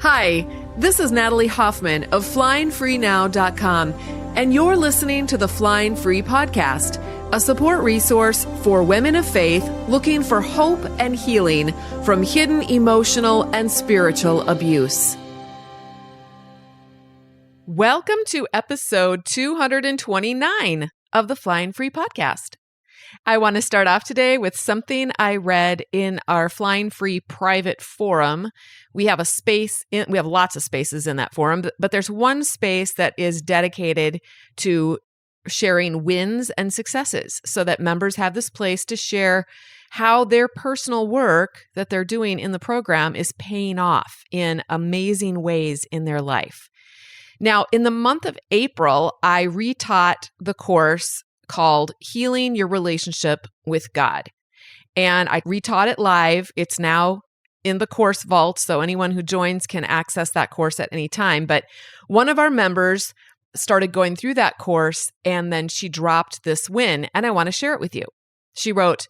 Hi, this is Natalie Hoffman of FlyingFreeNow.com, and you're listening to the Flying Free Podcast, a support resource for women of faith looking for hope and healing from hidden emotional and spiritual abuse. Welcome to episode 229 of the Flying Free Podcast. I want to start off today with something I read in our Flying Free private forum. We have we have lots of spaces in that forum, but there's one space that is dedicated to sharing wins and successes so that members have this place to share how their personal work that they're doing in the program is paying off in amazing ways in their life. Now, in the month of April, I retaught the course called Healing Your Relationship with God. And I retaught it live. It's now in the course vault, so anyone who joins can access that course at any time. But one of our members started going through that course, and then she dropped this win, and I want to share it with you. She wrote,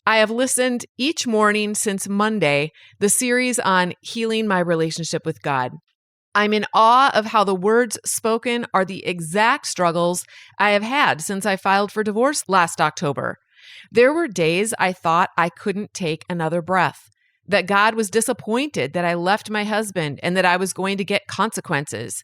"I have listened each morning since Monday, the series on healing my relationship with God. I'm in awe of how the words spoken are the exact struggles I have had since I filed for divorce last October. There were days I thought I couldn't take another breath, that God was disappointed that I left my husband and that I was going to get consequences.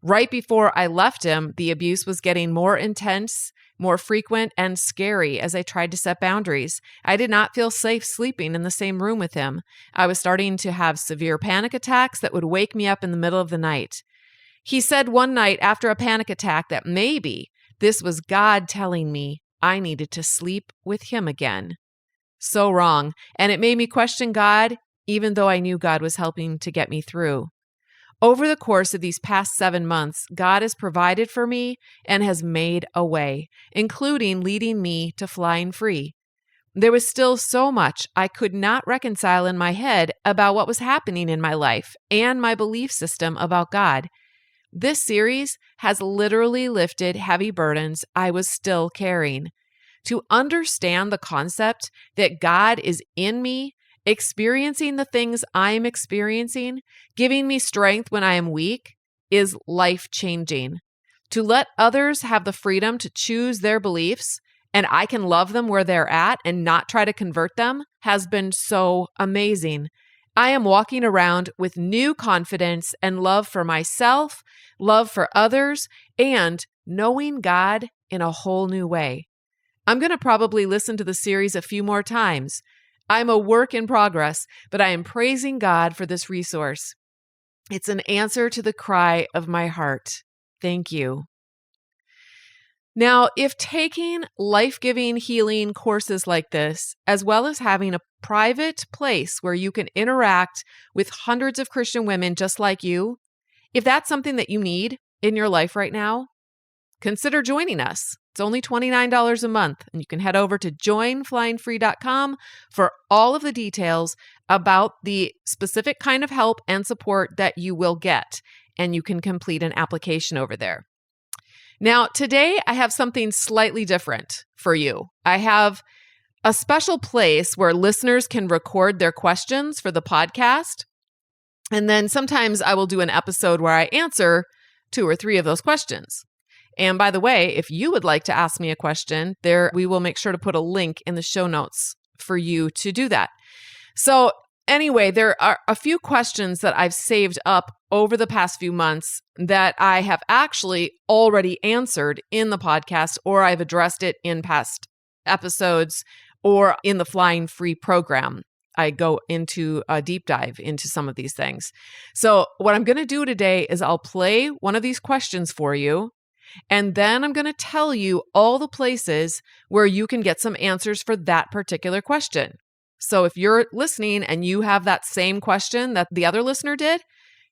Right before I left him, the abuse was getting more intense, more frequent, and scary as I tried to set boundaries. I did not feel safe sleeping in the same room with him. I was starting to have severe panic attacks that would wake me up in the middle of the night. He said one night after a panic attack that maybe this was God telling me I needed to sleep with him again. So wrong. And it made me question God, even though I knew God was helping to get me through. Over the course of these past 7 months, God has provided for me and has made a way, including leading me to Flying Free. There was still so much I could not reconcile in my head about what was happening in my life and my belief system about God. This series has literally lifted heavy burdens I was still carrying. To understand the concept that God is in me, experiencing the things I'm experiencing, giving me strength when I am weak, is life-changing. To let others have the freedom to choose their beliefs, and I can love them where they're at and not try to convert them, has been so amazing. I am walking around with new confidence and love for myself, love for others, and knowing God in a whole new way. I'm going to probably listen to the series a few more times. I'm a work in progress, but I am praising God for this resource. It's an answer to the cry of my heart. Thank you." Now, if taking life-giving healing courses like this, as well as having a private place where you can interact with hundreds of Christian women just like you, if that's something that you need in your life right now, consider joining us. It's only $29 a month, and you can head over to joinflyingfree.com for all of the details about the specific kind of help and support that you will get, and you can complete an application over there. Now, today I have something slightly different for you. I have a special place where listeners can record their questions for the podcast, and then sometimes I will do an episode where I answer 2 or 3 of those questions. And by the way, if you would like to ask me a question, we will make sure to put a link in the show notes for you to do that. So anyway, there are a few questions that I've saved up over the past few months that I have actually already answered in the podcast, or I've addressed it in past episodes or in the Flying Free program. I go into a deep dive into some of these things. So what I'm going to do today is I'll play one of these questions for you. And then I'm going to tell you all the places where you can get some answers for that particular question. So if you're listening and you have that same question that the other listener did,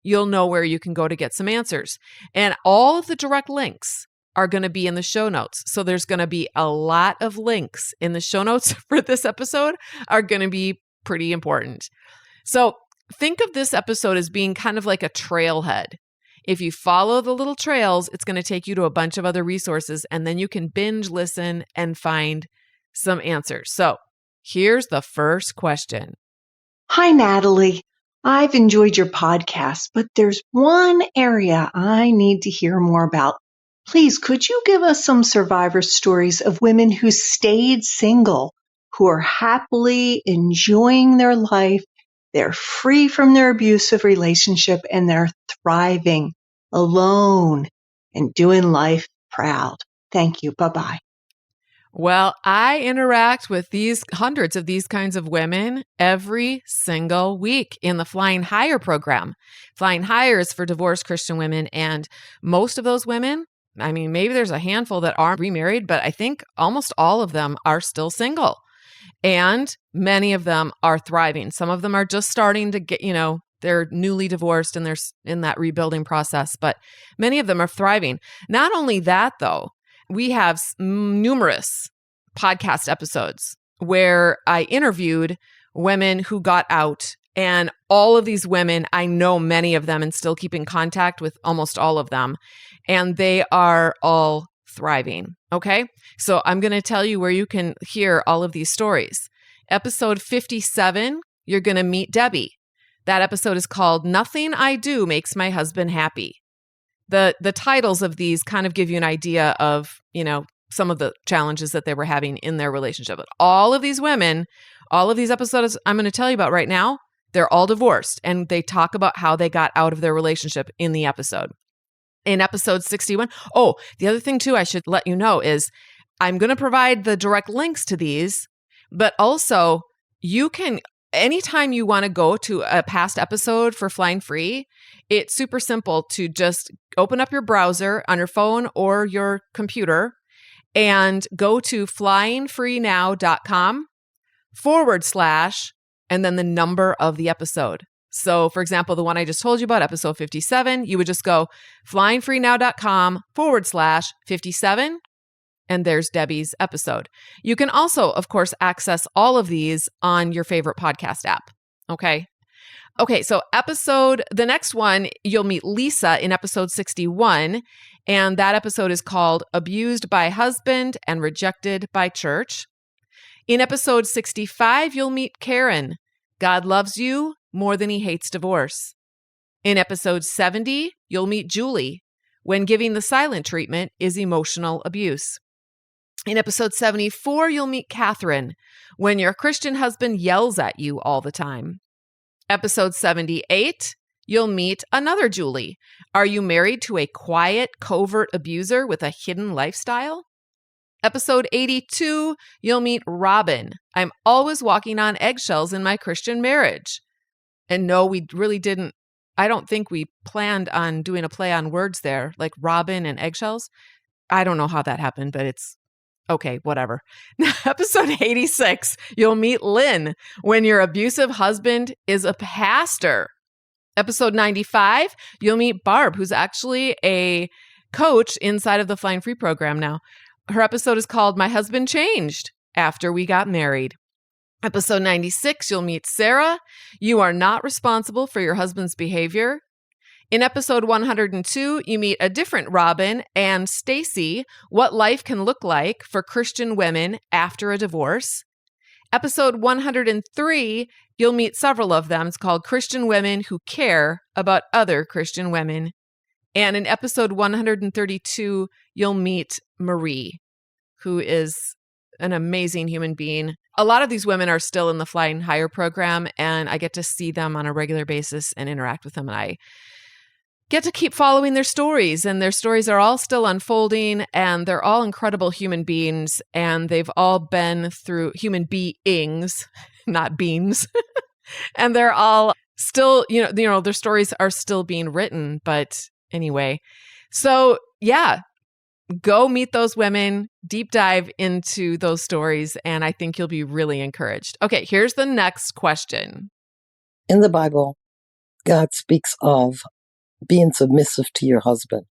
you'll know where you can go to get some answers. And all of the direct links are going to be in the show notes. So there's going to be a lot of links in the show notes for this episode are going to be pretty important. So think of this episode as being kind of like a trailhead. If you follow the little trails, it's going to take you to a bunch of other resources, and then you can binge listen and find some answers. So here's the first question. Hi, Natalie. I've enjoyed your podcast, but there's one area I need to hear more about. Please, could you give us some survivor stories of women who stayed single, who are happily enjoying their life, they're free from their abusive relationship, and they're thriving alone and doing life proud? Thank you. Bye-bye. Well, I interact with these hundreds of these kinds of women every single week in the Flying Higher program. Flying Higher is for divorced Christian women, and most of those women, I mean, maybe there's a handful that aren't remarried, but I think almost all of them are still single. And many of them are thriving. Some of them are just starting to get, they're newly divorced and they're in that rebuilding process, but many of them are thriving. Not only that, though, we have numerous podcast episodes where I interviewed women who got out, and all of these women, I know many of them and still keep in contact with almost all of them, and they are all thriving. Okay. So I'm going to tell you where you can hear all of these stories. Episode 57, you're going to meet Debbie. That episode is called Nothing I Do Makes My Husband Happy. The titles of these kind of give you an idea of, some of the challenges that they were having in their relationship. But all of these women, all of these episodes I'm going to tell you about right now, they're all divorced, and they talk about how they got out of their relationship in the episode. In episode 61, the other thing too I should let you know is I'm going to provide the direct links to these, but also you can, anytime you want to go to a past episode for Flying Free, it's super simple to just open up your browser on your phone or your computer and go to flyingfreenow.com / and then the number of the episode. So, for example, the one I just told you about, episode 57, you would just go flyingfreenow.com / 57, and there's Debbie's episode. You can also, of course, access all of these on your favorite podcast app. Okay. So the next one, you'll meet Lisa in episode 61, and that episode is called Abused by Husband and Rejected by Church. In episode 65, you'll meet Karen. God loves you more than he hates divorce. In episode 70, you'll meet Julie. When giving the silent treatment is emotional abuse. In episode 74, you'll meet Catherine. When your Christian husband yells at you all the time. Episode 78, you'll meet another Julie. Are you married to a quiet, covert abuser with a hidden lifestyle? Episode 82, you'll meet Robin. I'm always walking on eggshells in my Christian marriage. And no, we really didn't. I don't think we planned on doing a play on words there, like Robin and eggshells. I don't know how that happened, but it's okay, whatever. Episode 86, you'll meet Lynn. When your abusive husband is a pastor. Episode 95, you'll meet Barb, who's actually a coach inside of the Flying Free program now. Her episode is called My Husband Changed After We Got Married. Episode 96, you'll meet Sarah. You are not responsible for your husband's behavior. In episode 102, you meet a different Robin and Stacy, what life can look like for Christian women after a divorce. Episode 103, you'll meet several of them. It's called Christian Women Who Care About Other Christian Women. And in episode 132, you'll meet Marie, who is an amazing human being. A lot of these women are still in the Flying Higher program, and I get to see them on a regular basis and interact with them. And I get to keep following their stories, and their stories are all still unfolding, and they're all incredible human beings, and they've all been through human beings, not beings. And they're all still, their stories are still being written. But anyway, so yeah, go meet those women, deep dive into those stories, and I think you'll be really encouraged. Okay, here's the next question. In the Bible, God speaks of being submissive to your husband.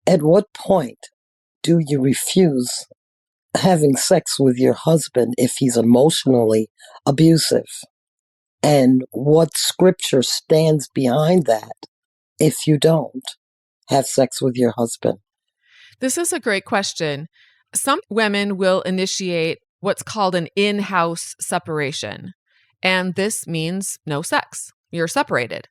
At what point do you refuse having sex with your husband if he's emotionally abusive? And what scripture stands behind that if you don't have sex with your husband? This is a great question. Some women will initiate what's called an in-house separation, and this means no sex. you're separated.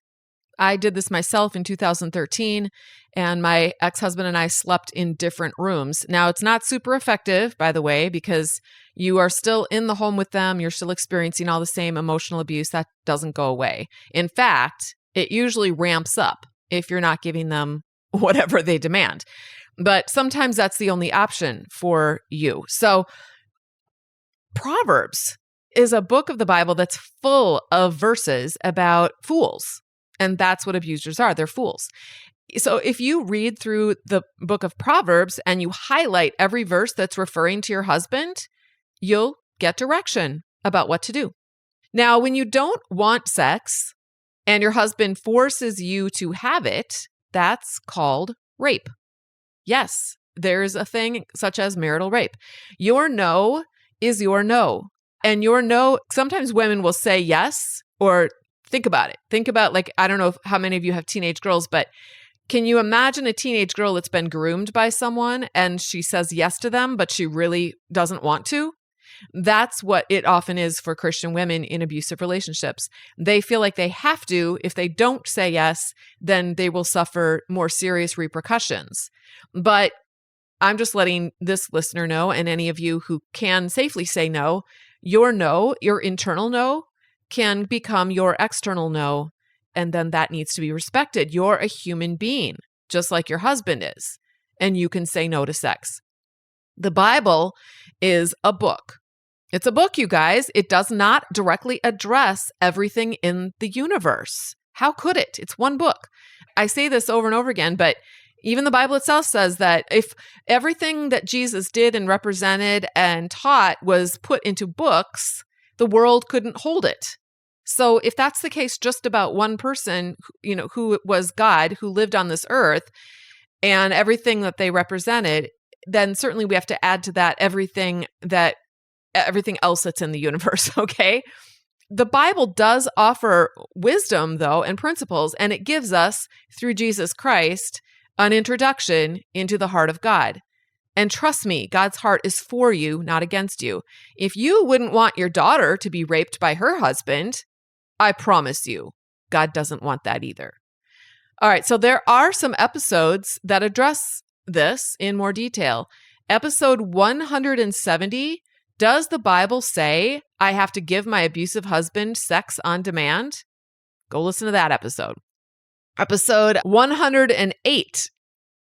I did this myself in 2013, and my ex-husband and I slept in different rooms. Now, it's not super effective, by the way, because you are still in the home with them. You're still experiencing all the same emotional abuse. That doesn't go away. In fact, it usually ramps up if you're not giving them whatever they demand. But sometimes that's the only option for you. So Proverbs is a book of the Bible that's full of verses about fools. And that's what abusers are. They're fools. So if you read through the book of Proverbs and you highlight every verse that's referring to your husband, you'll get direction about what to do. Now, when you don't want sex and your husband forces you to have it, that's called rape. Yes, there's a thing such as marital rape. Your no is your no. And your no, sometimes women will say yes or think about it. Think about, like, I don't know how many of you have teenage girls, but can you imagine a teenage girl that's been groomed by someone and she says yes to them, but she really doesn't want to? That's what it often is for Christian women in abusive relationships. They feel like they have to. If they don't say yes, then they will suffer more serious repercussions. But I'm just letting this listener know, and any of you who can safely say no, your internal no, can become your external no, and then that needs to be respected. You're a human being, just like your husband is, and you can say no to sex. The Bible is a book. It's a book, you guys. It does not directly address everything in the universe. How could it? It's one book. I say this over and over again, but even the Bible itself says that if everything that Jesus did and represented and taught was put into books, the world couldn't hold it. So if that's the case just about one person, who was God, who lived on this earth, and everything that they represented, then certainly we have to add to that everything else that's in the universe, okay? The Bible does offer wisdom, though, and principles, and it gives us, through Jesus Christ, an introduction into the heart of God. And trust me, God's heart is for you, not against you. If you wouldn't want your daughter to be raped by her husband, I promise you, God doesn't want that either. All right, so there are some episodes that address this in more detail. Episode 170, does the Bible say I have to give my abusive husband sex on demand? Go listen to that episode. Episode 108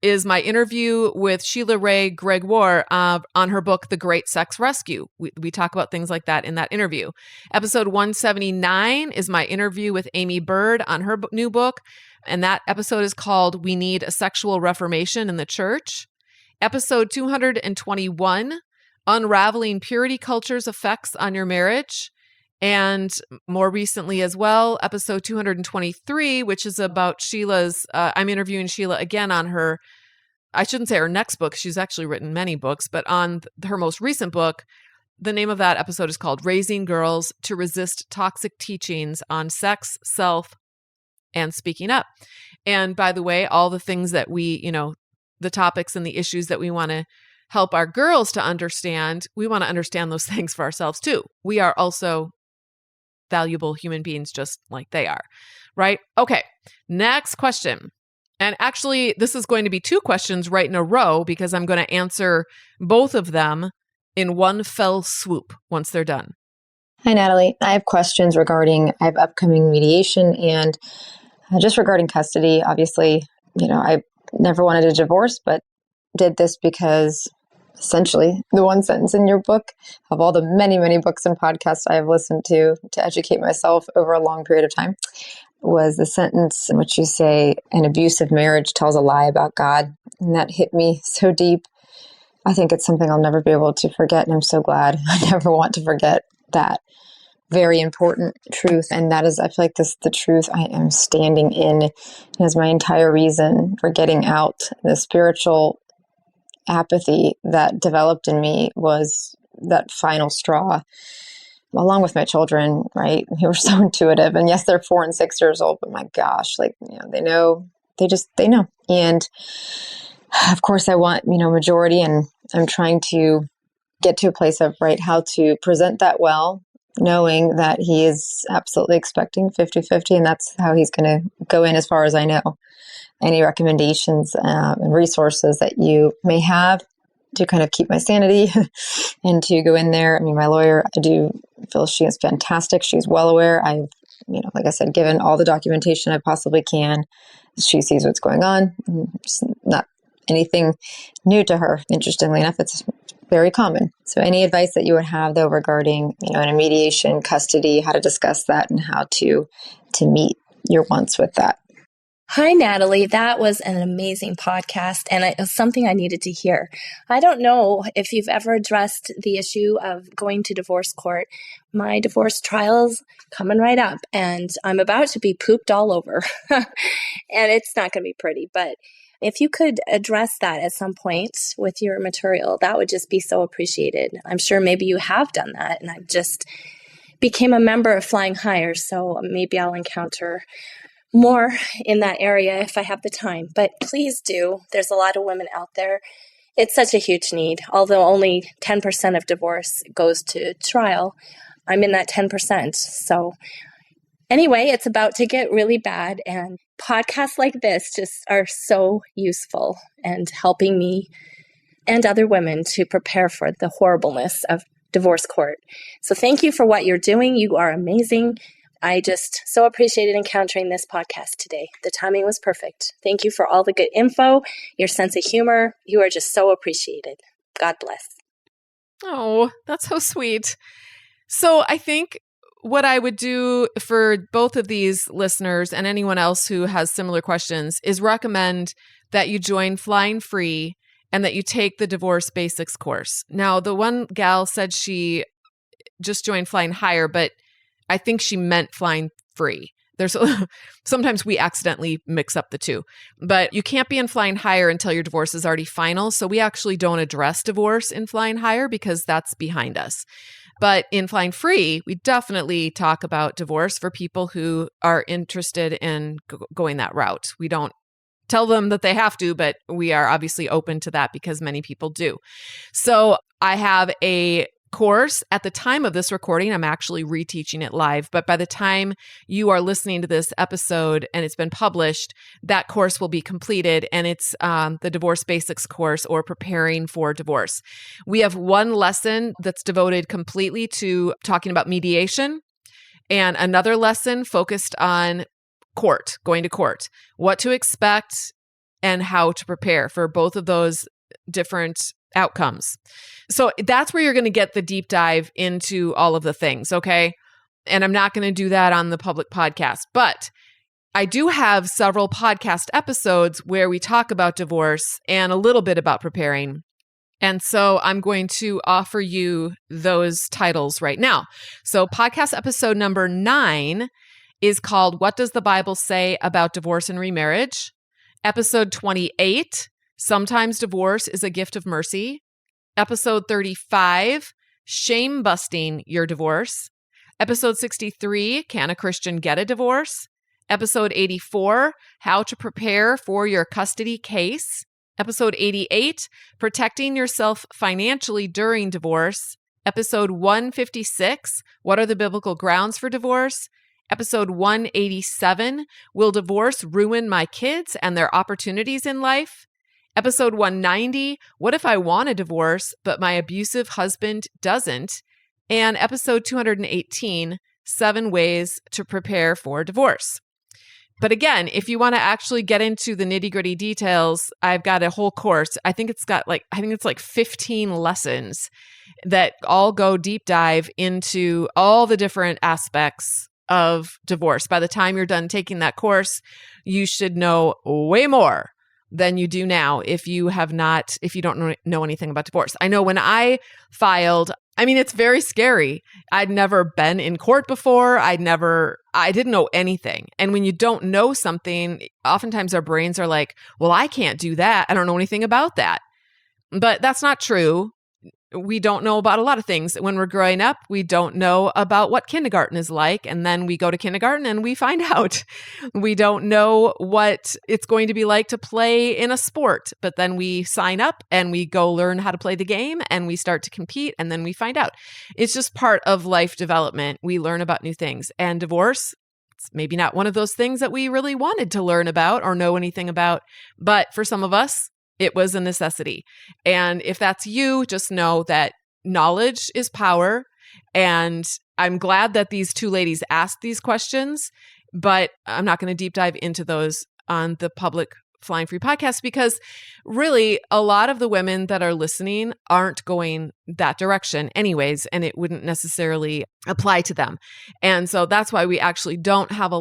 is my interview with Sheila Ray Gregoire on her book, The Great Sex Rescue. We talk about things like that in that interview. Episode 179 is my interview with Amy Bird on her new book, and that episode is called We Need a Sexual Reformation in the Church. Episode 221, Unraveling Purity Culture's Effects on Your Marriage. And more recently as well, episode 223, which is about Sheila's, I'm interviewing Sheila again on her, I shouldn't say her next book, she's actually written many books, but on her most recent book, the name of that episode is called Raising Girls to Resist Toxic Teachings on Sex, Self, and Speaking Up. And by the way, all the things that we, the topics and the issues that we want to help our girls to understand, we want to understand those things for ourselves too. We are also valuable human beings just like they are, right? Okay, next question. And actually, this is going to be two questions right in a row because I'm going to answer both of them in one fell swoop once they're done. Hi, Natalie. I have questions regarding, I have upcoming mediation and just regarding custody. Obviously, I never wanted a divorce, but did this because essentially the one sentence in your book of all the many, many books and podcasts I have listened to educate myself over a long period of time was the sentence in which you say an abusive marriage tells a lie about God. And that hit me so deep. I think it's something I'll never be able to forget. And I'm so glad I never want to forget that very important truth. And that is, I feel like this is the truth I am standing in as my entire reason for getting out. The spiritual apathy that developed in me was that final straw, along with my children, right? They were so intuitive. And yes, they're 4 and 6 years old, but my gosh, they know, they know. And of course I want, majority, and I'm trying to get to a place of, right, how to present that well knowing that he is absolutely expecting 50-50, and that's how he's going to go in as far as I know. Any recommendations and resources that you may have to kind of keep my sanity and to go in there. I mean, my lawyer, I do feel she is fantastic. She's well aware. I've, like I said, given all the documentation I possibly can. She sees what's going on. It's not anything new to her. Interestingly enough, it's very common. So any advice that you would have, though, regarding, intermediation, custody, how to discuss that and how to meet your wants with that? Hi, Natalie. That was an amazing podcast, and it was something I needed to hear. I don't know if you've ever addressed the issue of going to divorce court. My divorce trial's coming right up, and I'm about to be pooped all over. And it's not going to be pretty, but if you could address that at some point with your material, that would just be so appreciated. I'm sure maybe you have done that, and I just became a member of Flying Higher, so maybe I'll encounter more in that area if I have the time. But please do. There's a lot of women out there. It's such a huge need. Although only 10% of divorce goes to trial, I'm in that 10%. So anyway, it's about to get really bad, and podcasts like this just are so useful and helping me and other women to prepare for the horribleness of divorce court. So thank you for what you're doing. You are amazing. I just so appreciated encountering this podcast today. The timing was perfect. Thank you for all the good info, your sense of humor. You are just so appreciated. God bless. Oh, that's so sweet. So I think what I would do for both of these listeners and anyone else who has similar questions is recommend that you join Flying Free and that you take the Divorce Basics course. Now, the one gal said she just joined Flying Higher, but I think she meant Flying Free. There's sometimes we accidentally mix up the two, but you can't be in Flying Higher until your divorce is already final. So we actually don't address divorce in Flying Higher because that's behind us. But in Flying Free, we definitely talk about divorce for people who are interested in going that route. We don't tell them that they have to, but we are obviously open to that because many people do. So I have a course. At the time of this recording, I'm actually reteaching it live, but by the time you are listening to this episode and it's been published, that course will be completed, and it's the Divorce Basics course, or Preparing for Divorce. We have one lesson that's devoted completely to talking about mediation, and another lesson focused on court, going to court, what to expect and how to prepare for both of those different outcomes. So that's where you're going to get the deep dive into all of the things, okay? And I'm not going to do that on the public podcast, but I do have several podcast episodes where we talk about divorce and a little bit about preparing. And so I'm going to offer you those titles right now. So podcast episode number 9 is called What Does the Bible Say About Divorce and Remarriage? Episode 28, Sometimes Divorce is a Gift of Mercy. Episode 35, Shame Busting Your Divorce. Episode 63, Can a Christian Get a Divorce? Episode 84, How to Prepare for Your Custody Case. Episode 88, Protecting Yourself Financially During Divorce. Episode 156, What are the Biblical Grounds for Divorce? Episode 187, Will Divorce Ruin My Kids and Their Opportunities in Life? Episode 190, What if I want a divorce, but my abusive husband doesn't? And episode 218, 7 Ways to Prepare for Divorce. But again, if you want to actually get into the nitty-gritty details, I've got a whole course. I think it's like 15 lessons that all go deep dive into all the different aspects of divorce. By the time you're done taking that course, you should know way more than you do now if you don't know anything about divorce. I know when I filed, it's very scary. I'd never been in court before. I didn't know anything. And when you don't know something, oftentimes our brains are like, well, I can't do that. I don't know anything about that. But that's not true. we don't know about a lot of things. When we're growing up, we don't know about what kindergarten is like. And then we go to kindergarten and we find out. We don't know what it's going to be like to play in a sport. But then we sign up and we go learn how to play the game and we start to compete and then we find out. It's just part of life development. We learn about new things. And divorce, it's maybe not one of those things that we really wanted to learn about or know anything about. But for some of us, it was a necessity. And if that's you, just know that knowledge is power. And I'm glad that these two ladies asked these questions, but I'm not going to deep dive into those on the public Flying Free podcast because really a lot of the women that are listening aren't going that direction anyways, and it wouldn't necessarily apply to them. And so that's why we actually don't have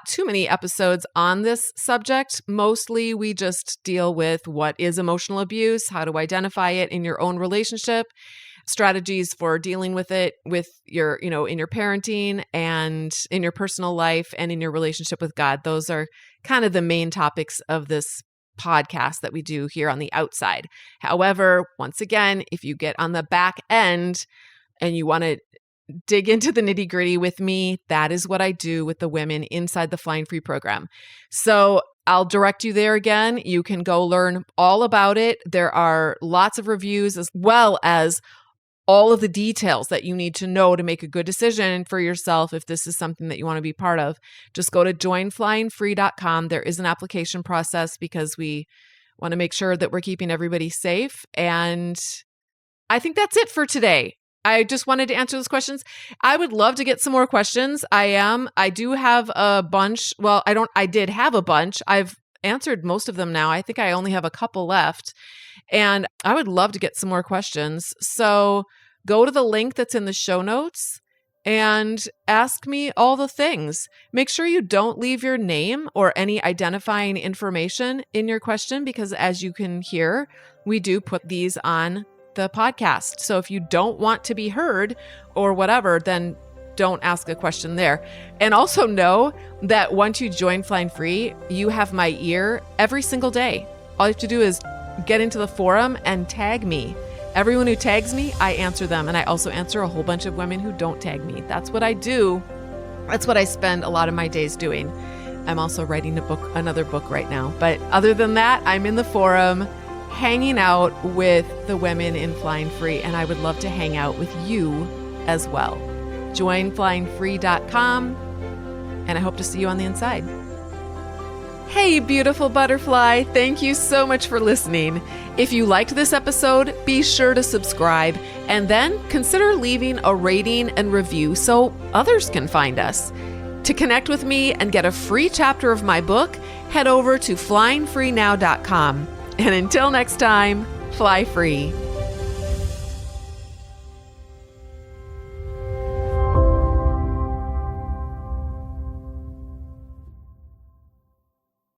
too many episodes on this subject. Mostly we just deal with what is emotional abuse, how to identify it in your own relationship, strategies for dealing with it with your, in your parenting and in your personal life and in your relationship with God. Those are kind of the main topics of this podcast that we do here on the outside. However, once again, if you get on the back end and you want to dig into the nitty gritty with me, that is what I do with the women inside the Flying Free program. So I'll direct you there again. You can go learn all about it. There are lots of reviews as well as all of the details that you need to know to make a good decision for yourself if this is something that you want to be part of. Just go to joinflyingfree.com. There is an application process because we want to make sure that we're keeping everybody safe. And I think that's it for today. I just wanted to answer those questions. I would love to get some more questions. I do have a bunch. Well, I did have a bunch. I've answered most of them now. I think I only have a couple left. And I would love to get some more questions. So go to the link that's in the show notes and ask me all the things. Make sure you don't leave your name or any identifying information in your question because as you can hear, we do put these on the podcast. So if you don't want to be heard or whatever, then don't ask a question there. And also know that once you join Flying Free, you have my ear every single day. All you have to do is get into the forum and tag me. Everyone who tags me, I answer them. And I also answer a whole bunch of women who don't tag me. That's what I do. That's what I spend a lot of my days doing. I'm also writing another book right now. But other than that, I'm in the forum hanging out with the women in Flying Free. And I would love to hang out with you as well. Joinflyingfree.com. And I hope to see you on the inside. Hey, beautiful butterfly. Thank you so much for listening. If you liked this episode, be sure to subscribe and then consider leaving a rating and review so others can find us. To connect with me and get a free chapter of my book, head over to flyingfreenow.com. And until next time, fly free.